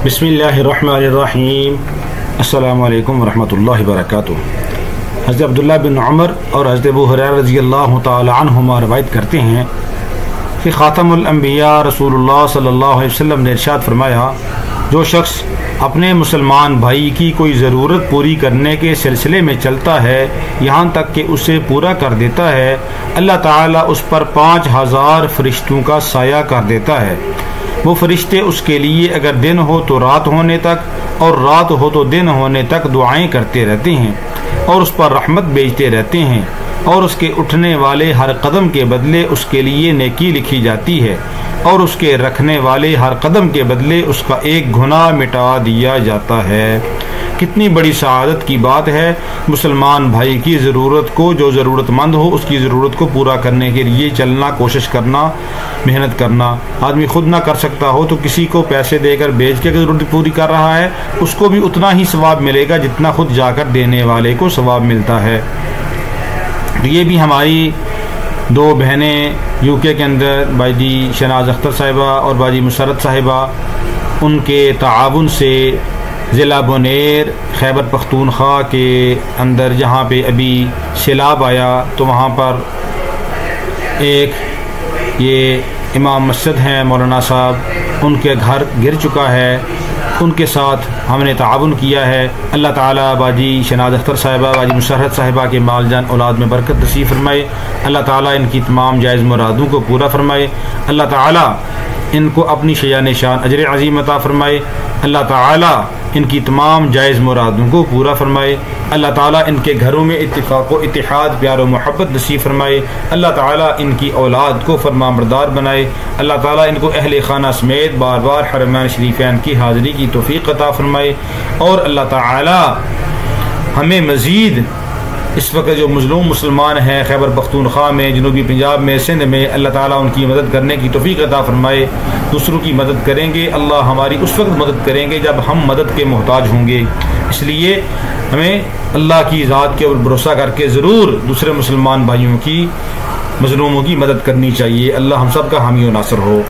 बिस्मिल्लाहिर्रहमानिर्रहीम। अस्सलामु अलैकुम वरहमतुल्लाहि वबरकातुहू। हज़रत अब्दुल्लाह बिन उमर और हज़रत अबू हुरैरा रज़ियल्लाहु ताला अन्हुमा रवायत करते हैं कि ख़ातमुल अंबिया रसूलुल्लाह सल्लल्लाहु अलैहि वसल्लम ने इरशाद फरमाया, जो शख्स अपने मुसलमान भाई की कोई ज़रूरत पूरी करने के सिलसिले में चलता है यहाँ तक कि उसे पूरा कर देता है, अल्लाह ताला उस पर 5000 फरिश्तों का साया कर देता है। वो फरिश्ते उसके लिए अगर दिन हो तो रात होने तक और रात हो तो दिन होने तक दुआएं करते रहते हैं और उस पर रहमत भेजते रहते हैं, और उसके उठने वाले हर कदम के बदले उसके लिए नेकी लिखी जाती है और उसके रखने वाले हर कदम के बदले उसका एक गुनाह मिटा दिया जाता है। कितनी बड़ी सआदत की बात है मुसलमान भाई की ज़रूरत को, जो ज़रूरतमंद हो उसकी ज़रूरत को पूरा करने के लिए चलना, कोशिश करना, मेहनत करना। आदमी खुद ना कर सकता हो तो किसी को पैसे देकर बेच के ज़रूरत पूरी कर रहा है, उसको भी उतना ही सवाब मिलेगा जितना खुद जाकर देने वाले को सवाब मिलता है। ये भी हमारी दो बहनें यूके के अंदर, बाजी शनाज अख्तर साहिबा और बाजी मुसरत साहिबा, उनके ताआवुन से ज़िला बुनेर खैबर पख्तूनख्वा के अंदर जहाँ पे अभी सैलाब आया तो वहाँ पर एक ये इमाम मस्जिद हैं मौलाना साहब, उनके घर गिर चुका है। उनके साथ हमने ताआवुन किया है। अल्लाह ताला बाजी शनाज अख्तर साहिबा, बाजी मुसरत साहिबा के माल जान औलाद में बरकत नसीब फरमाए। अल्लाह ताला इनकी तमाम जायज़ मुरादों को पूरा फरमाए। अल्लाह ताला इनको अपनी शया निशान अजर अज़ीम अता फरमाए। अल्लाह ताला इनकी तमाम जायज़ मुरादों को पूरा फरमाए। अल्लाह ताला इनके घरों में इत्तिफ़ाक़ व इत्तिहाद, प्यार व मोहब्बत नसीब फरमाए। अल्लाह ताला इनकी औलाद को फरमाबरदार बनाए। अल्लाह ताला इनको अहले खाना समेत बार बार हरमैन शरीफैन की हाज़िरी की तौफ़ीक़ अता फरमाए। और अल्लाह ताला हमें मज़ीद इस वक्त जो मज़लूम मुसलमान हैं खैबर पख्तूनख्वा में, जनूबी पंजाब में, सिंध में, अल्लाह ताला उनकी मदद करने की तौफ़ीक़ अता फरमाए। दूसरों की मदद करेंगे, अल्लाह हमारी उस वक्त मदद करेंगे जब हम मदद के मोहताज होंगे। इसलिए हमें अल्लाह की ज़ात के ऊपर भरोसा करके ज़रूर दूसरे मुसलमान भाइयों की, मज़लूमों की मदद करनी चाहिए। अल्लाह हम सब का हामी व नासर हो।